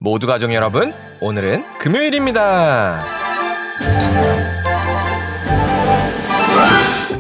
모두 가족 여러분, 오늘은 금요일입니다.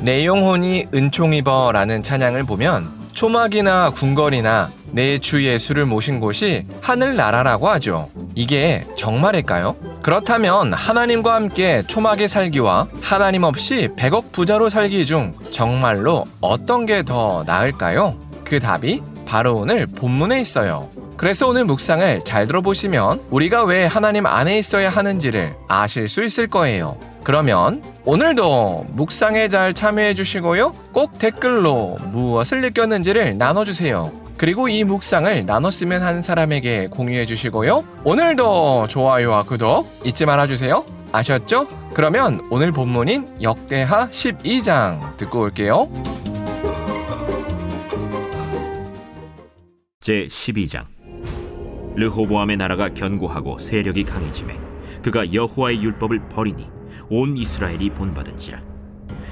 내용혼이 은총입어라는 찬양을 보면 초막이나 궁궐이나 내 주 예수를 모신 곳이 하늘나라라고 하죠. 이게 정말일까요? 그렇다면 하나님과 함께 초막에 살기와 하나님 없이 100억 부자로 살기 중 정말로 어떤 게 더 나을까요? 그 답이 바로 오늘 본문에 있어요. 그래서 오늘 묵상을 잘 들어보시면 우리가 왜 하나님 안에 있어야 하는지를 아실 수 있을 거예요. 그러면 오늘도 묵상에 잘 참여해 주시고요. 꼭 댓글로 무엇을 느꼈는지를 나눠주세요. 그리고 이 묵상을 나눴으면 하는 사람에게 공유해 주시고요. 오늘도 좋아요와 구독 잊지 말아주세요. 아셨죠? 그러면 오늘 본문인 역대하 12장 듣고 올게요. 제12장. 르호보암의 나라가 견고하고 세력이 강해지매 그가 여호와의 율법을 버리니 온 이스라엘이 본받은지라.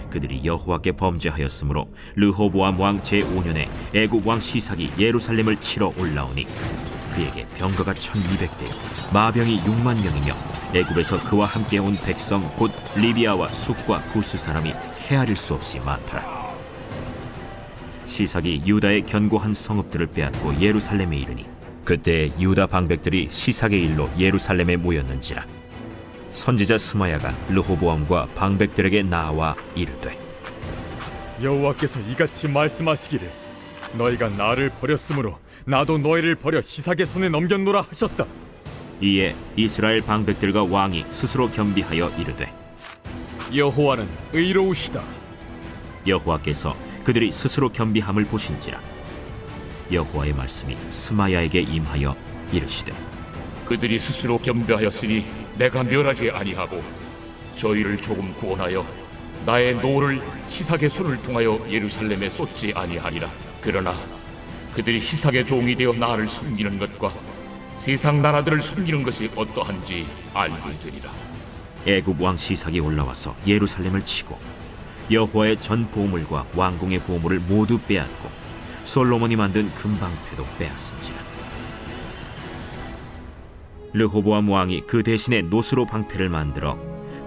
그들이 여호와께 범죄하였으므로 르호보암 왕 제5년에 애굽 왕 시삭이 예루살렘을 치러 올라오니 그에게 병거가 1200대요 마병이 6만 명이며 애굽에서 그와 함께 온 백성 곧 리비아와 숫과 구스 사람이 헤아릴 수 없이 많더라. 시삭이 유다의 견고한 성읍들을 빼앗고 예루살렘에 이르니 그때 유다 방백들이 시삭의 일로 예루살렘에 모였는지라. 선지자 스마야가 르호보암과 방백들에게 나와 이르되, 여호와께서 이같이 말씀하시기를 너희가 나를 버렸으므로 나도 너희를 버려 시삭의 손에 넘겼노라 하셨다. 이에 이스라엘 방백들과 왕이 스스로 겸비하여 이르되, 여호와는 의로우시다. 여호와께서 그들이 스스로 겸비함을 보신지라. 여호와의 말씀이 스마야에게 임하여 이르시되, 그들이 스스로 겸비하였으니 내가 멸하지 아니하고 저희를 조금 구원하여 나의 노를 시삭의 손을 통하여 예루살렘에 쏟지 아니하리라. 그러나 그들이 시삭의 종이 되어 나를 섬기는 것과 세상 나라들을 섬기는 것이 어떠한지 알게 되리라. 애굽 왕 시삭이 올라와서 예루살렘을 치고 여호와의 전 보물과 왕궁의 보물을 모두 빼앗고 솔로몬이 만든 금방패도 빼앗은지라. 르호보암 왕이 그 대신에 노스로 방패를 만들어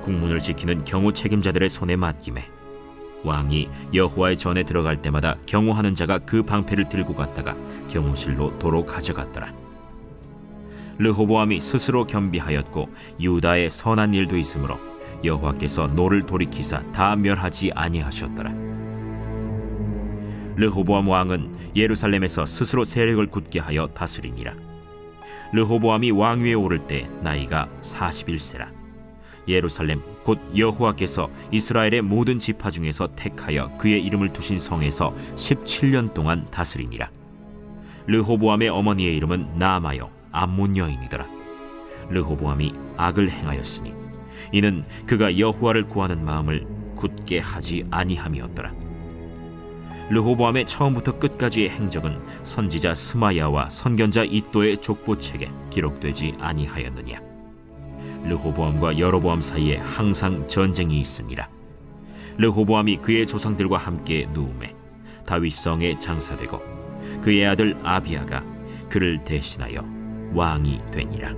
국문을 지키는 경호 책임자들의 손에 맡기매 왕이 여호와의 전에 들어갈 때마다 경호하는 자가 그 방패를 들고 갔다가 경호실로 도로 가져갔더라. 르호보암이 스스로 겸비하였고 유다의 선한 일도 있으므로 여호와께서 노를 돌이키사 다 멸하지 아니하셨더라. 르호보암 왕은 예루살렘에서 스스로 세력을 굳게 하여 다스리니라. 르호보암이 왕위에 오를 때 나이가 41세라. 예루살렘 곧 여호와께서 이스라엘의 모든 지파 중에서 택하여 그의 이름을 두신 성에서 17년 동안 다스리니라. 르호보암의 어머니의 이름은 나아마요 암몬 여인이더라. 르호보암이 악을 행하였으니 이는 그가 여호와를 구하는 마음을 굳게 하지 아니함이었더라. 르호보암의 처음부터 끝까지의 행적은 선지자 스마야와 선견자 이도의 족보책에 기록되지 아니하였느냐. 르호보암과 여로보암 사이에 항상 전쟁이 있으니라. 르호보암이 그의 조상들과 함께 누우매 다윗성에 장사되고 그의 아들 아비야가 그를 대신하여 왕이 되니라.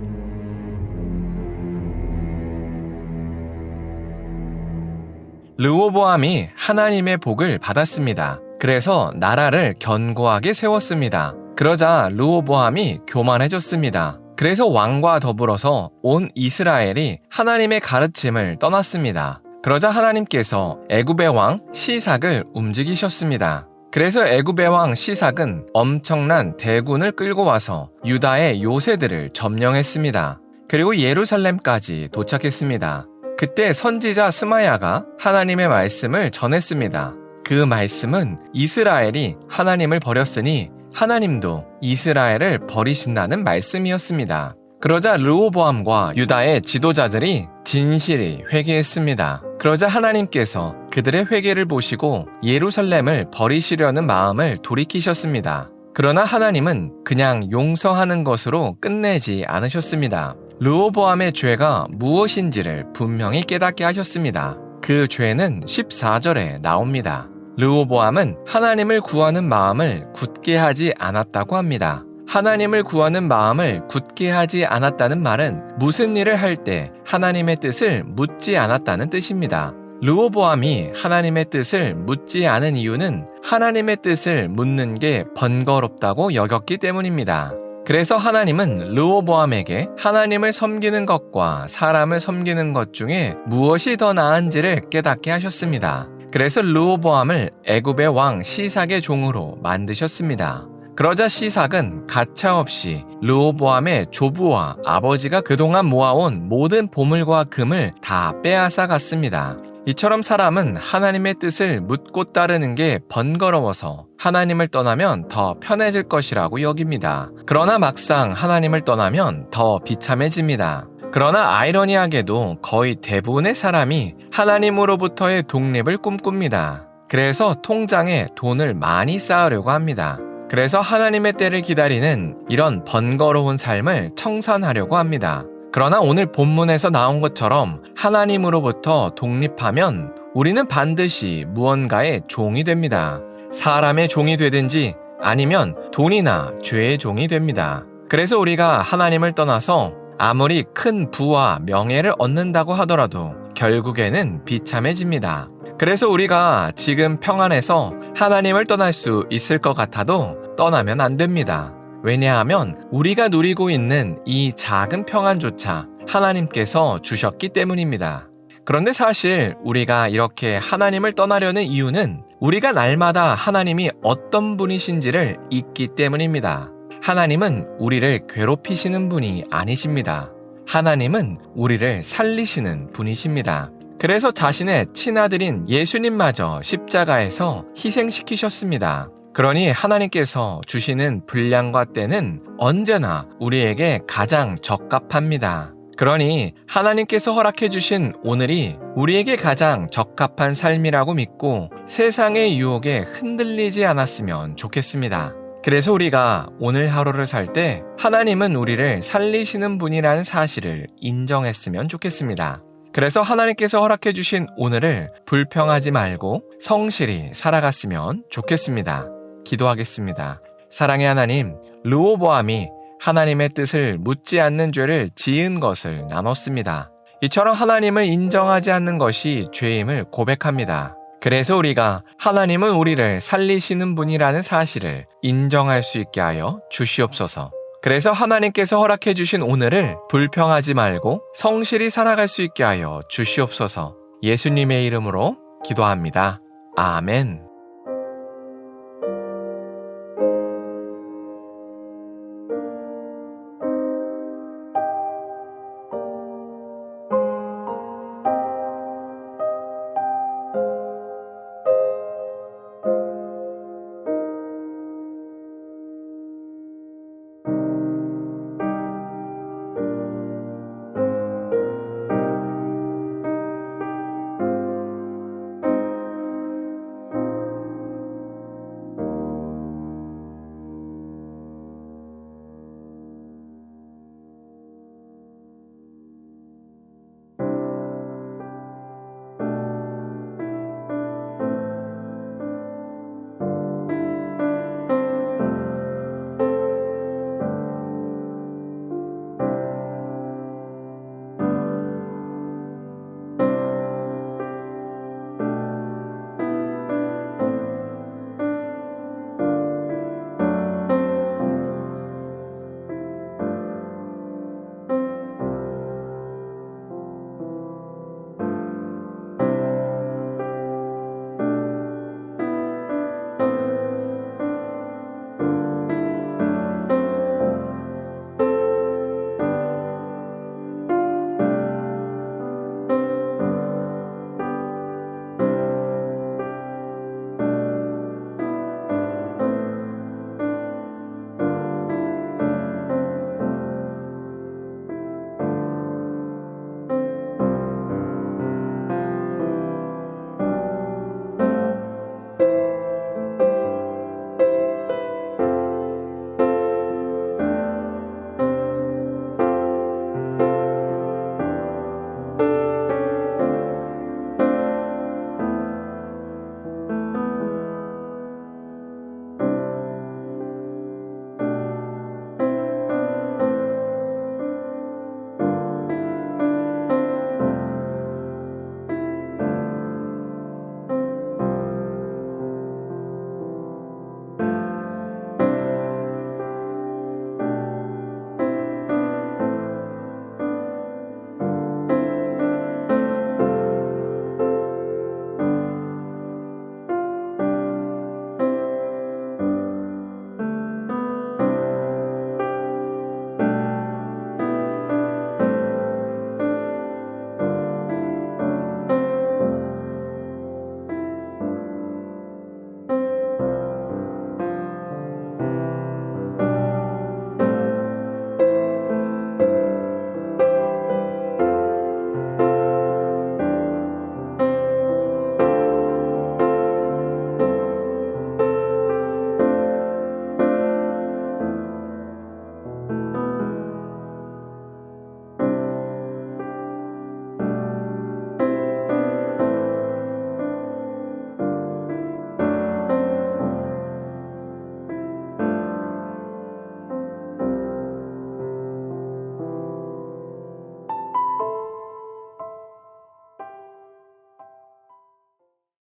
르호보암이 하나님의 복을 받았습니다. 그래서 나라를 견고하게 세웠습니다. 그러자 르호보암이 교만해졌습니다. 그래서 왕과 더불어서 온 이스라엘이 하나님의 가르침을 떠났습니다. 그러자 하나님께서 애굽의 왕 시삭을 움직이셨습니다. 그래서 애굽의 왕 시삭은 엄청난 대군을 끌고 와서 유다의 요새들을 점령했습니다. 그리고 예루살렘까지 도착했습니다. 그때 선지자 스마야가 하나님의 말씀을 전했습니다. 그 말씀은 이스라엘이 하나님을 버렸으니 하나님도 이스라엘을 버리신다는 말씀이었습니다. 그러자 르호보암과 유다의 지도자들이 진실이 회개했습니다. 그러자 하나님께서 그들의 회개를 보시고 예루살렘을 버리시려는 마음을 돌이키셨습니다. 그러나 하나님은 그냥 용서하는 것으로 끝내지 않으셨습니다. 르호보암의 죄가 무엇인지를 분명히 깨닫게 하셨습니다. 그 죄는 14절에 나옵니다. 르호보암은 하나님을 구하는 마음을 굳게 하지 않았다고 합니다. 하나님을 구하는 마음을 굳게 하지 않았다는 말은 무슨 일을 할 때 하나님의 뜻을 묻지 않았다는 뜻입니다. 르호보암이 하나님의 뜻을 묻지 않은 이유는 하나님의 뜻을 묻는 게 번거롭다고 여겼기 때문입니다. 그래서 하나님은 르호보암에게 하나님을 섬기는 것과 사람을 섬기는 것 중에 무엇이 더 나은지를 깨닫게 하셨습니다. 그래서 르호보암을 애굽의 왕 시삭의 종으로 만드셨습니다. 그러자 시삭은 가차없이 르호보암의 조부와 아버지가 그동안 모아온 모든 보물과 금을 다 빼앗아 갔습니다. 이처럼 사람은 하나님의 뜻을 묻고 따르는 게 번거로워서 하나님을 떠나면 더 편해질 것이라고 여깁니다. 그러나 막상 하나님을 떠나면 더 비참해집니다. 그러나 아이러니하게도 거의 대부분의 사람이 하나님으로부터의 독립을 꿈꿉니다. 그래서 통장에 돈을 많이 쌓으려고 합니다. 그래서 하나님의 때를 기다리는 이런 번거로운 삶을 청산하려고 합니다. 그러나 오늘 본문에서 나온 것처럼 하나님으로부터 독립하면 우리는 반드시 무언가의 종이 됩니다. 사람의 종이 되든지 아니면 돈이나 죄의 종이 됩니다. 그래서 우리가 하나님을 떠나서 아무리 큰 부와 명예를 얻는다고 하더라도 결국에는 비참해집니다. 그래서 우리가 지금 평안해서 하나님을 떠날 수 있을 것 같아도 떠나면 안 됩니다. 왜냐하면 우리가 누리고 있는 이 작은 평안조차 하나님께서 주셨기 때문입니다. 그런데 사실 우리가 이렇게 하나님을 떠나려는 이유는 우리가 날마다 하나님이 어떤 분이신지를 잊기 때문입니다. 하나님은 우리를 괴롭히시는 분이 아니십니다. 하나님은 우리를 살리시는 분이십니다. 그래서 자신의 친아들인 예수님마저 십자가에서 희생시키셨습니다. 그러니 하나님께서 주시는 분량과 때는 언제나 우리에게 가장 적합합니다. 그러니 하나님께서 허락해 주신 오늘이 우리에게 가장 적합한 삶이라고 믿고 세상의 유혹에 흔들리지 않았으면 좋겠습니다. 그래서 우리가 오늘 하루를 살 때 하나님은 우리를 살리시는 분이라는 사실을 인정했으면 좋겠습니다. 그래서 하나님께서 허락해 주신 오늘을 불평하지 말고 성실히 살아갔으면 좋겠습니다. 기도하겠습니다. 사랑의 하나님, 르호보암이 하나님의 뜻을 묻지 않는 죄를 지은 것을 나눴습니다. 이처럼 하나님을 인정하지 않는 것이 죄임을 고백합니다. 그래서 우리가 하나님은 우리를 살리시는 분이라는 사실을 인정할 수 있게 하여 주시옵소서. 그래서 하나님께서 허락해 주신 오늘을 불평하지 말고 성실히 살아갈 수 있게 하여 주시옵소서. 예수님의 이름으로 기도합니다. 아멘.